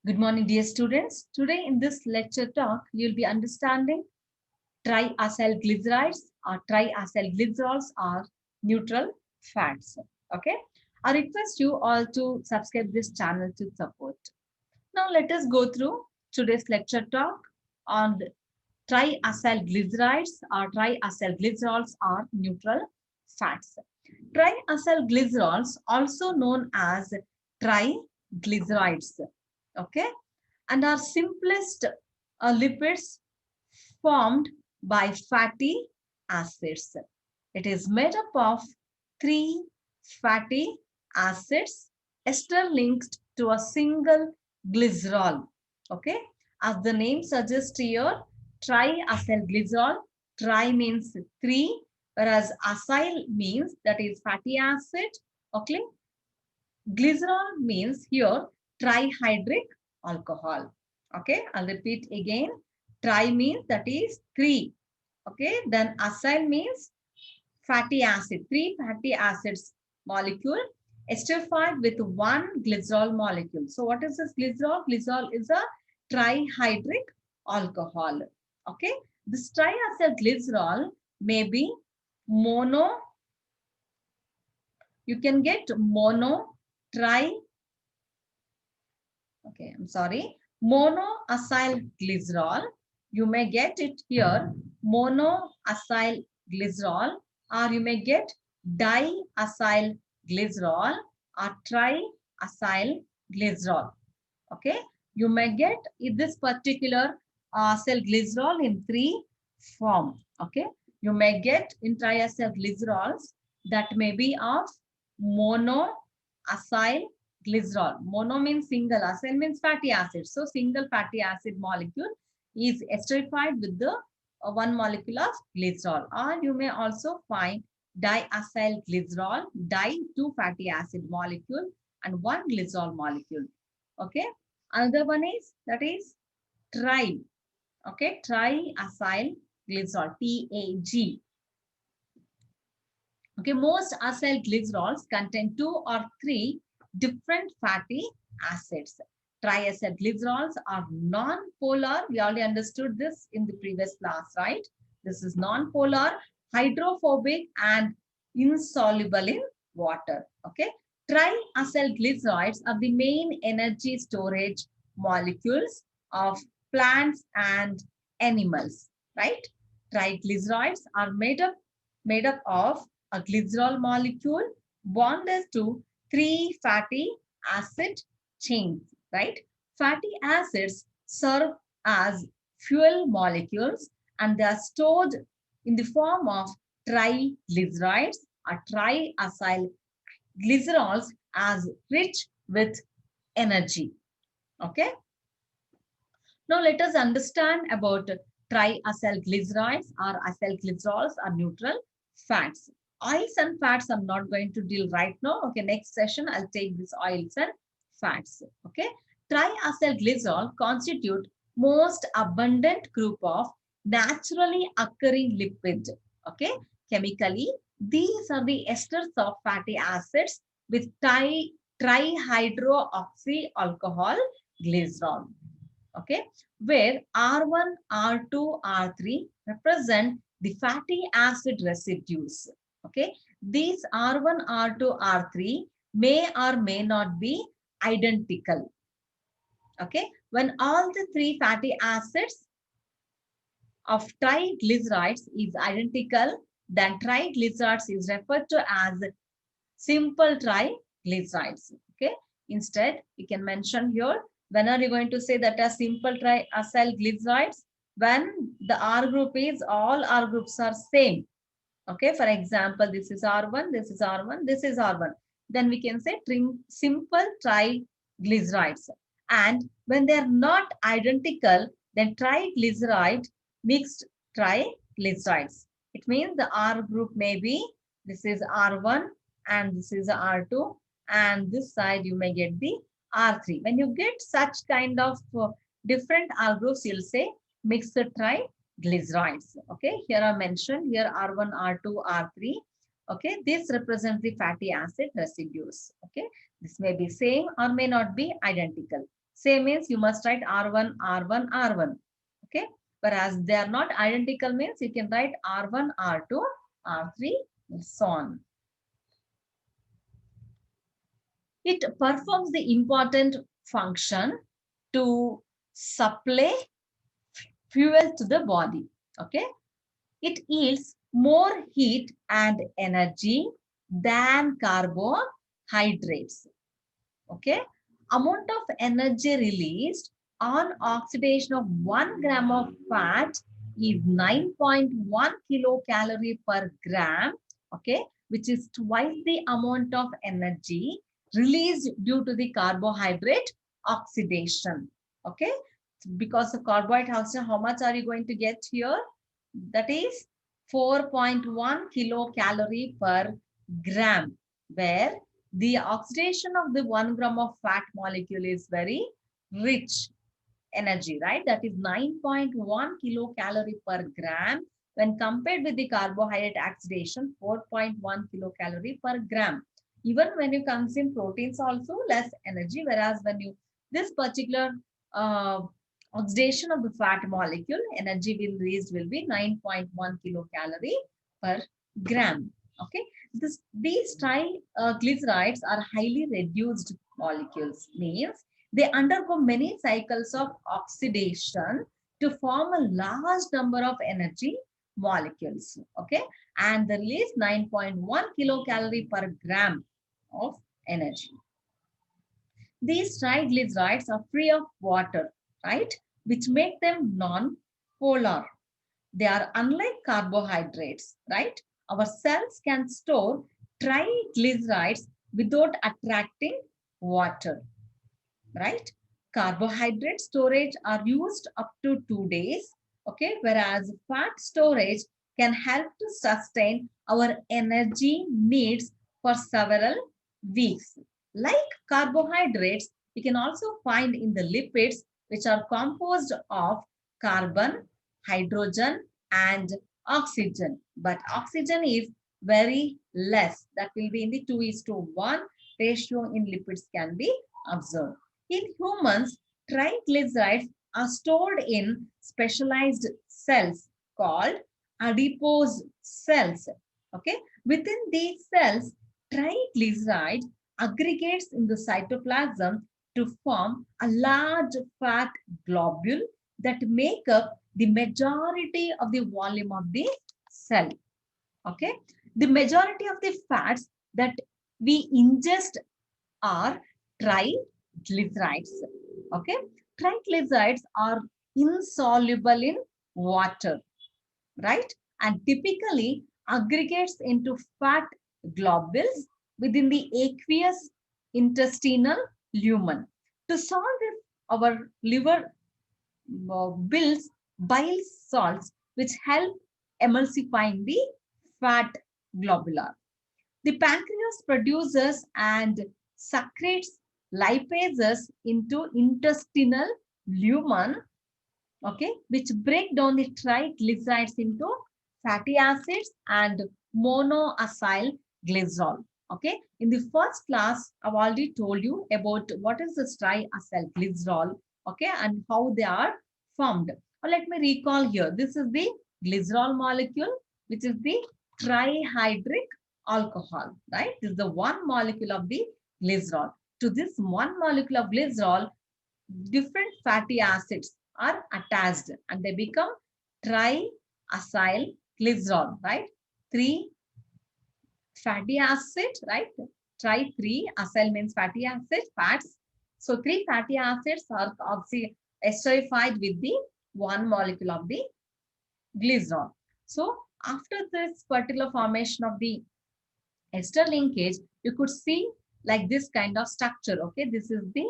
Good morning, dear students. Today in this lecture talk, you'll be understanding triacylglycerides or triacylglycerols are neutral fats. Okay. I request you all to subscribe this channel to support. Now let us go through today's lecture talk on the triacylglycerides or triacylglycerols are neutral fats. Triacylglycerols, also known as triglycerides, okay, and are simplest lipids formed by fatty acids. It is made up of three fatty acids ester linked to a single glycerol. Okay, as the name suggests here, triacylglycerol. Tri means three, whereas acyl means that is fatty acid. Okay, glycerol means here trihydric alcohol. Okay, I'll repeat again. Tri means that is three. Okay, then acyl means fatty acid, three fatty acids molecule esterified with one glycerol molecule. So what is this glycerol? Glycerol is a trihydric alcohol. Okay, this triacyl glycerol may be mono, you can get mono, tri, okay, I'm sorry, monoacyl glycerol. You may get it here, monoacyl glycerol, or you may get diacyl glycerol or triacyl glycerol. Okay, you may get this particular acyl glycerol in three form. Okay, you may get in triacyl glycerols that may be of monoacyl glycerol. Mono means single, acyl means fatty acid. So single fatty acid molecule is esterified with the one molecule of glycerol. Or you may also find diacyl glycerol, di two fatty acid molecule and one glycerol molecule. Okay. Another one is that is tri. Okay, triacyl glycerol, TAG. Okay, most acyl glycerols contain two or three different fatty acids. Triacyl glycerols are non-polar. We already understood this in the previous class, right? This is non-polar, hydrophobic, and insoluble in water. Okay. Triacyl glycerides are the main energy storage molecules of plants and animals, right? Triglycerides are made up of a glycerol molecule bonded to three fatty acid chains, right? Fatty acids serve as fuel molecules and they are stored in the form of triglycerides or triacyl glycerols as rich with energy. Okay. Now let us understand about triacylglycerides or acylglycerols are neutral fats. Oils and fats I'm not going to deal right now. Okay, next session I'll take this oils and fats. Okay, triacylglycerol constitute most abundant group of naturally occurring lipid. Okay, chemically these are the esters of fatty acids with trihydroxy alcohol glycerol. Okay, where R1, R2, R3 represent the fatty acid residues. Okay, these R1, R2, R3 may or may not be identical. Okay, when all the three fatty acids of triglycerides is identical, then triglycerides is referred to as simple triglycerides. Okay. Instead, you can mention here, when are you going to say that a simple triacyl glycerides? When the R group is, all R groups are same. Okay. For example, this is R1, this is R1, this is R1. Then we can say simple triglycerides. And when they are not identical, then triglyceride mixed triglycerides. It means the R group may be, this is R1 and this is R2 and this side you may get the R3. When you get such kind of different R groups, you'll say mixed triglycerides. Okay, here I mentioned here R1, R2, R3. Okay, this represents the fatty acid residues. Okay, this may be same or may not be identical. Same means you must write R1, R1, R1. Okay. Whereas they are not identical means you can write R1, R2, R3, and so on. It performs the important function to supply fuel to the body. Okay. It yields more heat and energy than carbohydrates. Okay. Amount of energy released on oxidation of 1 gram of fat is 9.1 kilocalorie per gram. Okay. Which is twice the amount of energy released due to the carbohydrate oxidation. Okay. Because of carbohydrate oxidation, how much are you going to get here? That is 4.1 kilocalorie per gram, where the oxidation of the 1 gram of fat molecule is very rich energy, right? That is 9.1 kilocalorie per gram. When compared with the carbohydrate oxidation, 4.1 kilocalorie per gram. Even when you consume proteins also less energy, whereas when you, this particular oxidation of the fat molecule, energy will released will be 9.1 kilocalorie per gram. Okay. These triglycerides are highly reduced molecules, means they undergo many cycles of oxidation to form a large number of energy molecules. Okay. And they release 9.1 kilocalorie per gram of energy. These triglycerides are free of water, right? Which make them non-polar. They are unlike carbohydrates, right? Our cells can store triglycerides without attracting water, right? Carbohydrate storage are used up to 2 days, okay? Whereas fat storage can help to sustain our energy needs for several weeks. Like carbohydrates, you can also find in the lipids, which are composed of carbon, hydrogen, and oxygen. But oxygen is very less. That will be in the 2:1 ratio in lipids can be observed. In humans, triglycerides are stored in specialized cells called adipose cells. Okay, within these cells, triglyceride aggregates in the cytoplasm to form a large fat globule that make up the majority of the volume of the cell. Okay, the majority of the fats that we ingest are triglycerides. Okay, triglycerides are insoluble in water, right? And typically aggregates into fat globules within the aqueous intestinal lumen. To solve this, our liver builds bile salts which help emulsifying the fat globular. The pancreas produces and secretes lipases into intestinal lumen, okay, which break down the triglycerides into fatty acids and monoacyl glycerol. Okay, in the first class, I've already told you about what is the triacyl glycerol, okay, and how they are formed. Now, let me recall here. This is the glycerol molecule, which is the trihydric alcohol, right? This is the one molecule of the glycerol. To this one molecule of glycerol, different fatty acids are attached and they become triacyl glycerol, right? Three fatty acids, right? Three acyl means fatty acid, fats. So three fatty acids are esterified with the one molecule of the glycerol. So after this particular formation of the ester linkage, you could see like this kind of structure. Okay, this is the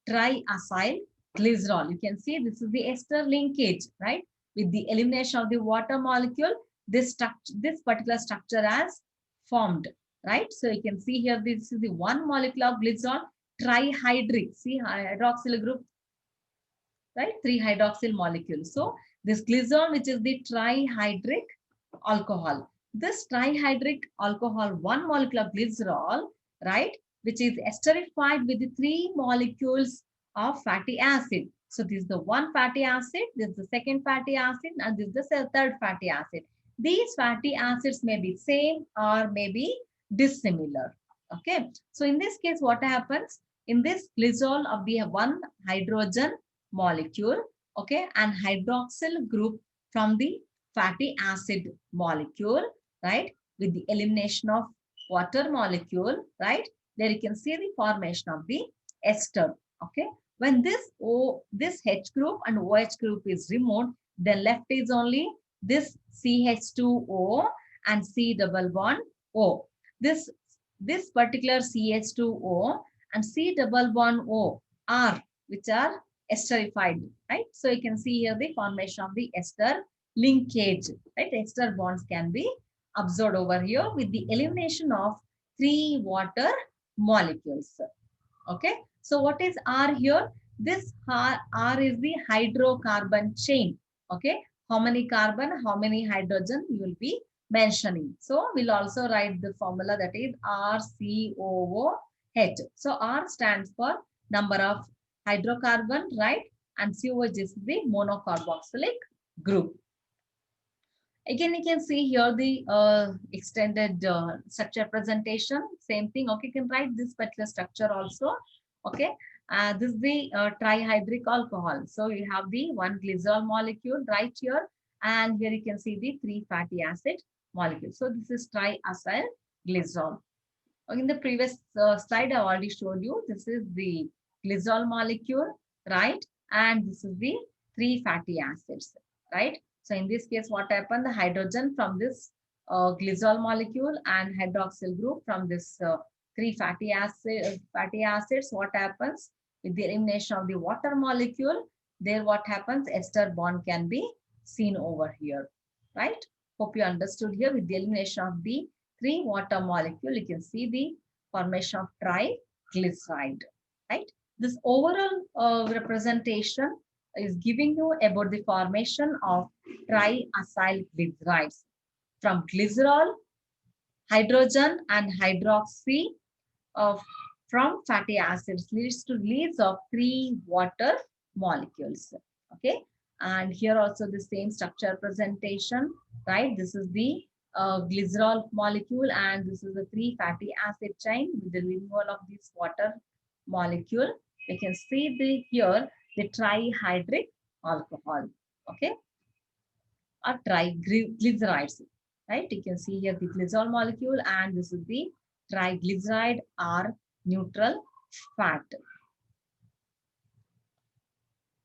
triacyl glycerol. You can see this is the ester linkage, right? With the elimination of the water molecule, this particular structure has formed, right? So you can see here, this is the one molecule of glycerol, trihydric. See hydroxyl group, right? 3 hydroxyl molecules. So this glycerol, which is the trihydric alcohol. This trihydric alcohol, one molecule of glycerol, right, which is esterified with the 3 molecules of fatty acid. So this is the one fatty acid, this is the second fatty acid, and this is the third fatty acid. These fatty acids may be same or may be dissimilar. Okay. So in this case, what happens? In this glycerol of the one hydrogen molecule, okay, and hydroxyl group from the fatty acid molecule, right, with the elimination of water molecule, right, there you can see the formation of the ester. Okay, when this H group and OH group is removed, then left is only this CH2O and C double bond O. This particular CH2O and C double bond O are, which are esterified, right? So you can see here the formation of the ester linkage, right? Ester bonds can be observed over here with the elimination of 3 water molecules. Okay, so what is R here? This R is the hydrocarbon chain. Okay, how many carbon, how many hydrogen you will be mentioning. So we'll also write the formula, that is RCOOH. So R stands for number of hydrocarbon, right? And COH is the monocarboxylic group. Again, you can see here the extended structure presentation. Same thing. Okay, you can write this particular structure also. Okay, this is the trihydric alcohol. So you have the one glycerol molecule right here, and here you can see the 3 fatty acid molecules. So this is triacyl glycerol. In the previous slide, I already showed you. This is the glycerol molecule, right? And this is the 3 fatty acids, right? So in this case, what happened? The hydrogen from this glycerol molecule and hydroxyl group from this 3 fatty acids, what happens? With the elimination of the water molecule, there what happens? Ester bond can be seen over here, right? Hope you understood here. With the elimination of the 3 water molecule, you can see the formation of triglyceride, right? This overall representation is giving you about the formation of triacyl glycerides from glycerol, hydrogen, and hydroxy of from fatty acids leads to release of 3 water molecules. Okay, and here also the same structure presentation, right? This is the glycerol molecule, and this is the 3 fatty acid chain with the removal of this water molecule. We can see the here the trihydric alcohol. Okay, or triglycerides, right? You can see here the glycerol molecule, and this is the triglyceride or neutral fat.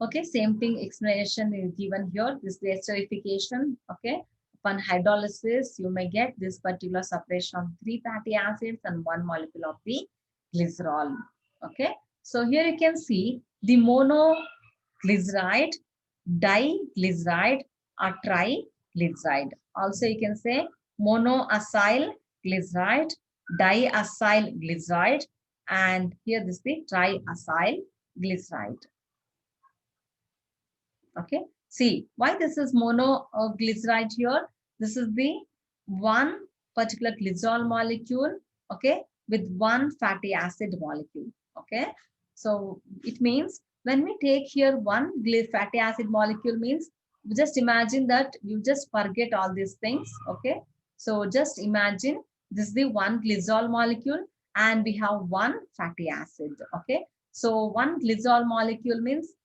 Okay, same thing, explanation is given here. This is the esterification. Okay, upon hydrolysis, you may get this particular separation of 3 fatty acids and 1 molecule of the glycerol. Okay, so here you can see the monoglyceride, diglyceride, or triglyceride. Also, you can say monoacyl glyceride, diacyl glyceride, and here this is the triacyl glyceride. Okay, see why this is monoglyceride here. This is the one particular glycerol molecule, okay, with 1 fatty acid molecule. Okay, so it means when we take here 1 fatty acid molecule, means just imagine that you just forget all these things. Okay, so just imagine this is the 1 glycerol molecule and we have 1 fatty acid. Okay, so 1 glycerol molecule means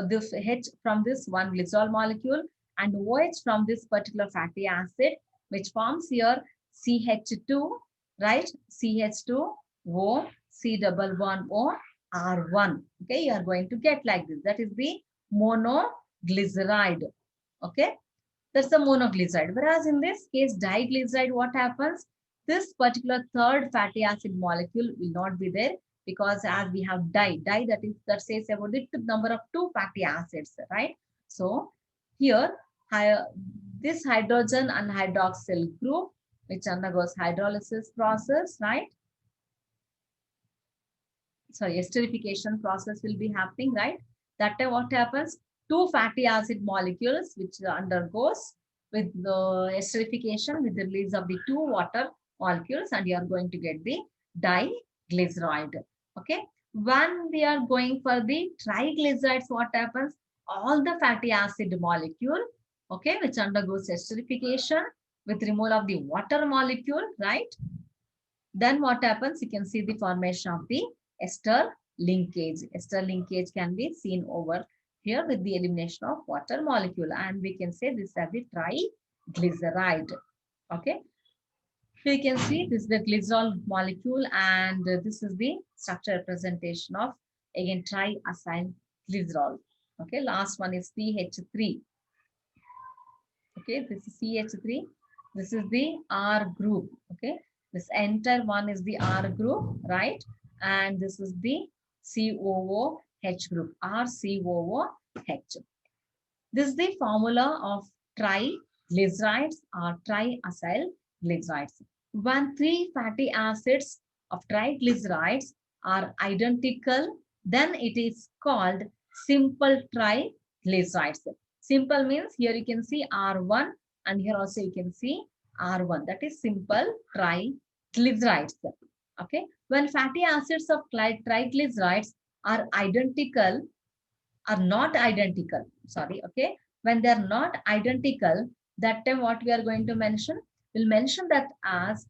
this H from this 1 glycerol molecule and OH from this particular fatty acid, which forms here CH2, right? CH2O, C double bond O, R1. Okay, you are going to get like this. That is the monoglyceride. Okay, that's the monoglyceride. Whereas in this case, diglyceride, what happens? This particular third fatty acid molecule will not be there, because as we have di that says about the number of 2 fatty acids, right? So here this hydrogen and hydroxyl group, which undergoes hydrolysis process, right? Sorry, esterification process will be happening, right? That time what happens? 2 fatty acid molecules which undergoes with the esterification with the release of the 2 water molecules, and you are going to get the diglyceride. Okay, When we are going for the triglycerides, what happens? All the fatty acid molecule, okay, which undergoes esterification with removal of the water molecule, right? Then what happens? You can see the formation of the ester linkage. Ester linkage can be seen over here with the elimination of water molecule. And we can say this is the triglyceride. Okay. So you can see this is the glycerol molecule and this is the structure representation of again triacyl glycerol. Okay. Last one is CH3. Okay. This is CH3. This is the R group. Okay. This entire one is the R group, right? And this is the COOH group, RCOOH. This is the formula of triglycerides or triacyl glycerides. When three fatty acids of triglycerides are identical, then it is called simple triglycerides. Simple means here you can see R1 and here also you can see R1. That is simple triglycerides. Okay. When fatty acids of triglycerides are not identical, sorry, okay, when they're not identical, that time what we are going to mention, we'll mention that as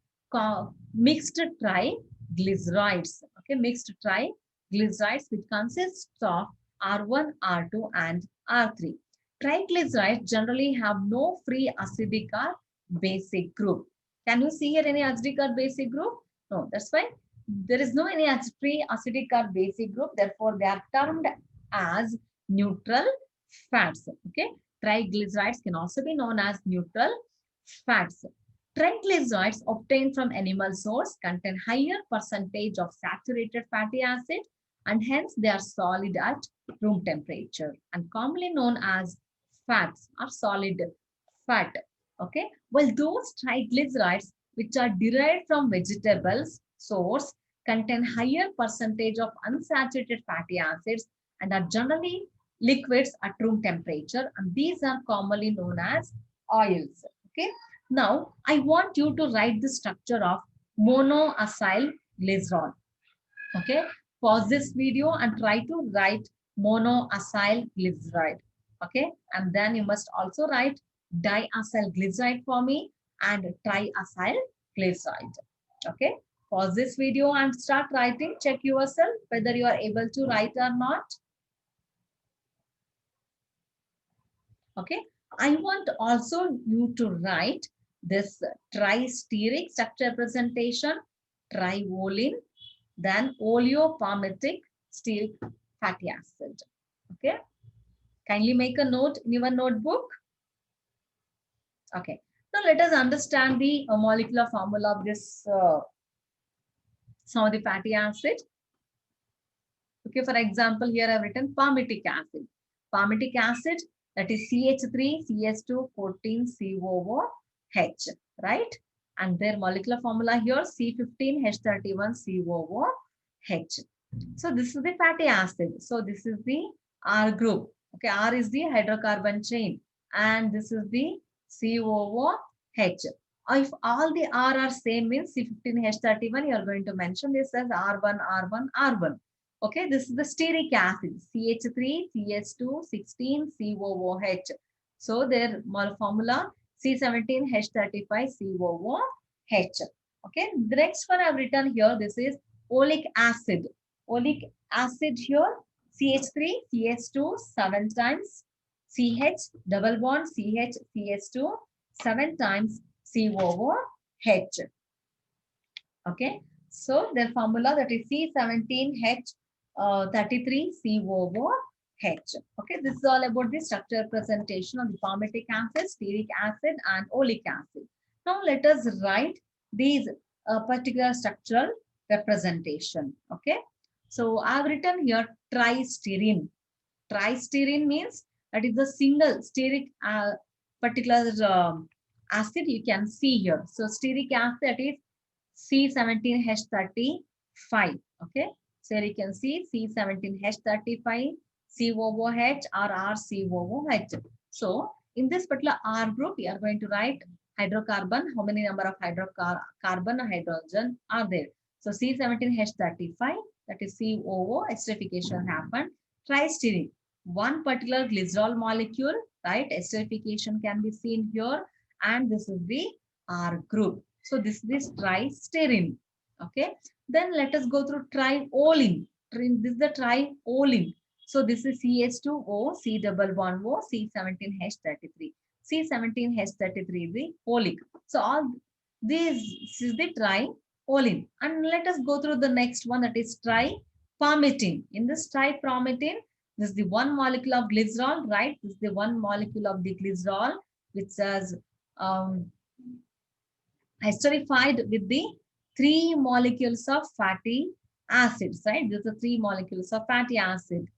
mixed triglycerides. Okay, mixed triglycerides which consists of R1, R2 and R3. Triglycerides generally have no free acidic or basic group. Can you see here any acidic or basic group? No, that's why there is no any free acidic or basic group, therefore they are termed as neutral fats. Okay, triglycerides can also be known as neutral fats. Triglycerides obtained from animal source contain higher percentage of saturated fatty acid and hence they are solid at room temperature and commonly known as fats or solid fat. Okay, well those triglycerides which are derived from vegetables source contain higher percentage of unsaturated fatty acids and are generally liquids at room temperature and these are commonly known as oils. Okay, now I want you to write the structure of monoacyl glycerol. Okay, pause this video and try to write monoacyl glyceride. Okay, and then you must also write diacyl glyceride for me and triacyl glyceride. Okay, pause this video and start writing. Check yourself whether you are able to write or not. Okay, I want also you to write this tristeric structure presentation, trivolene, then oleopalmitic stearic fatty acid. Okay, kindly make a note in your notebook. Okay, now let us understand the molecular formula of this some of the fatty acid. Okay, for example, here I've written palmitic acid. Palmitic acid, that is CH3CH214COOH, right? And their molecular formula here C15H31COOH. So this is the fatty acid. So this is the R group. Okay, R is the hydrocarbon chain, and this is the COOH. If all the R are same means C15H31, you are going to mention this as R1, R1, R1. Okay, this is the stearic acid, CH3, CH2, 16, COOH. So their formula C17H35COOH. Okay, the next one I've written here, this is oleic acid. Oleic acid here, CH3, CH2, 7 times, CH, double bond, CH, CH2, 7 times, COOH. Okay, so their formula that is C17H33COOH. Okay, this is all about the structure presentation of the palmitic acid, stearic acid, and oleic acid. Now let us write these particular structural representation. Okay, so I've written here tristearine. Tristearine means that is the single stearic particular acid you can see here. So stearic acid, that is C17H35. Okay, so you can see C17H35, COOH or RCOOH. So in this particular R group, we are going to write hydrocarbon. How many number of hydrocarbon or hydrogen are there? So C17H35 that is COO, esterification happened. Tristirine, one particular glycerol molecule, right? Esterification can be seen here, and this is the R group. So this is tristirine. Okay. Then let us go through triolin. This is the triolin. So this is CH2O, C double bond O, C17H33. C17H33 is the olic. So all these, this is the triolin. And let us go through the next one, that is tripalmitin. In this tripalmitin, this is the one molecule of glycerol, right? This is the one molecule of the glycerol, which has esterified with the three molecules of fatty acids, right? These are three molecules of fatty acid,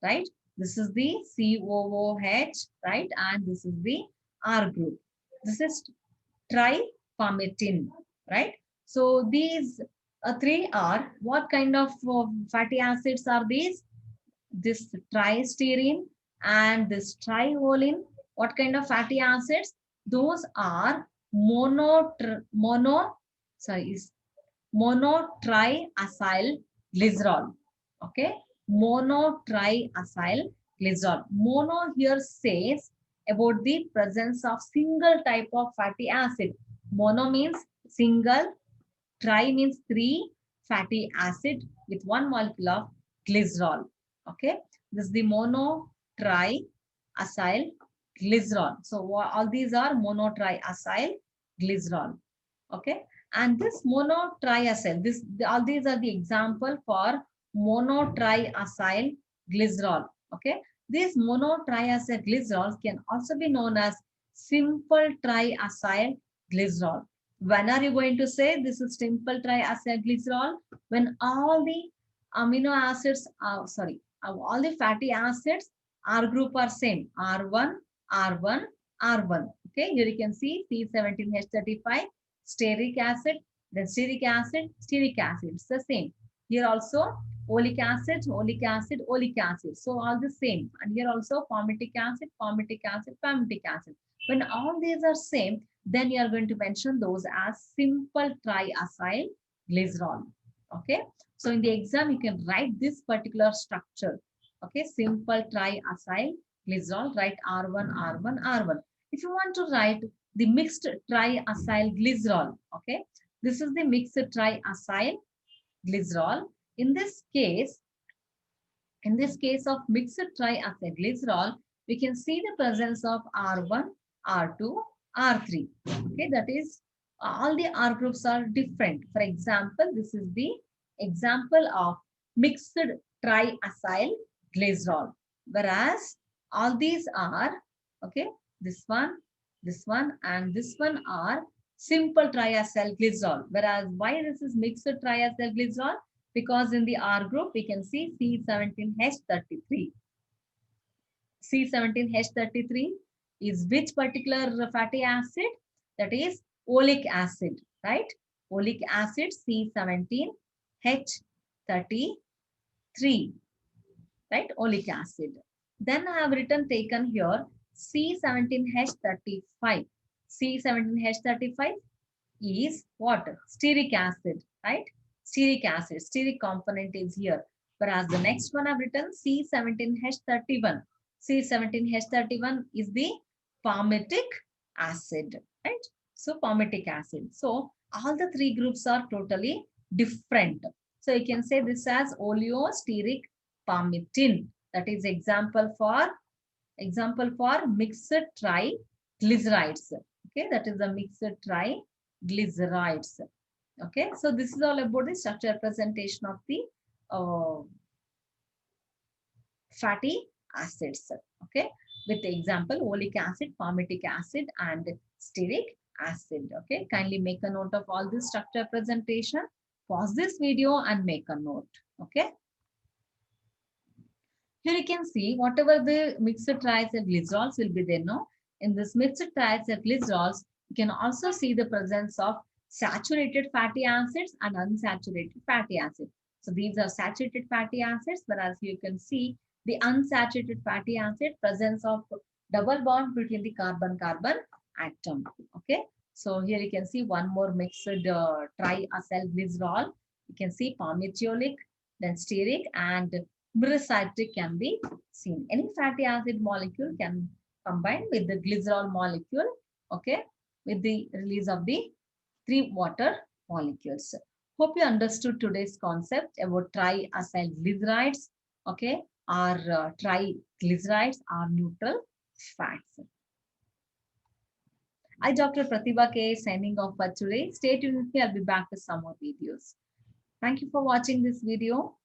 right? This is the COOH, right? And this is the R group. This is tripalmitin, right? So these three are, what kind of fatty acids are these? This tristirine and this triolin. What kind of fatty acids? Those are monotriacyl glycerol. Okay, monotriacyl glycerol. Mono here says about the presence of single type of fatty acid. Mono means single, tri means three fatty acid with one molecule of glycerol. Okay, this is the monotriacyl glycerol. So all these are monotriacyl glycerol. Okay, and this monotriacyl, all these are the example for monotriacyl glycerol. Okay, these monotriacyl glycerols can also be known as simple triacyl glycerol. When are you going to say this is simple triacyl glycerol? When all the amino acids are, all the fatty acids R group are same, R1, R1, R1. Okay, here you can see C17H35, stearic acid, then stearic acid, stearic acid. It's the same. Here also oleic acid, oleic acid, oleic acid. So all the same. And here also palmitic acid, palmitic acid, palmitic acid. When all these are same, then you are going to mention those as simple triacyl glycerol. Okay. So in the exam, you can write this particular structure. Okay, simple triacyl glycerol, write R1, R1, R1. If you want to write the mixed triacyl glycerol, okay, this is the mixed triacyl glycerol. In this case of mixed triacyl glycerol, we can see the presence of R1, R2, R3. Okay, that is all the R groups are different. For example, this is the example of mixed triacyl glycerol, whereas all these are, okay, this one, and this one are simple triacyl glycerol. Whereas why this is mixed triacyl glycerol? Because in the R group, we can see C17H33. C17H33 is which particular fatty acid? That is oleic acid, right? Oleic acid C17H33, right? Oleic acid. Then I have taken here C17H35. C17H35 is what? Stearic acid, right? Stearic acid, stearic component is here. Whereas the next one I've written C17H31. C17H31 is the palmitic acid, right? So palmitic acid. So all the three groups are totally different. So you can say this as oleostearic palmitin. That is example for mixed triglycerides. Okay, that is the mixed triglycerides. Okay, so this is all about the structure presentation of the fatty acids. Okay, with the example oleic acid, palmitic acid, and stearic acid. Okay, kindly make a note of all this structure presentation. Pause this video and make a note. Okay. Here you can see whatever the mixed triacylglycerols will be there. No, in this mixed triacylglycerols, you can also see the presence of saturated fatty acids and unsaturated fatty acids. So these are saturated fatty acids, whereas you can see the unsaturated fatty acid presence of double bond between the carbon-carbon atom. Okay. So here you can see one more mixed triacylglycerol. You can see palmitoleic, then stearic and miricyclic can be seen. Any fatty acid molecule can combine with the glycerol molecule, okay, with the release of the 3 water molecules. Hope you understood today's concept about triacylglycerides, okay, or triglycerides are neutral fats. I, Dr. Pratibha K, signing off for today. Stay tuned with me. I'll be back with some more videos. Thank you for watching this video.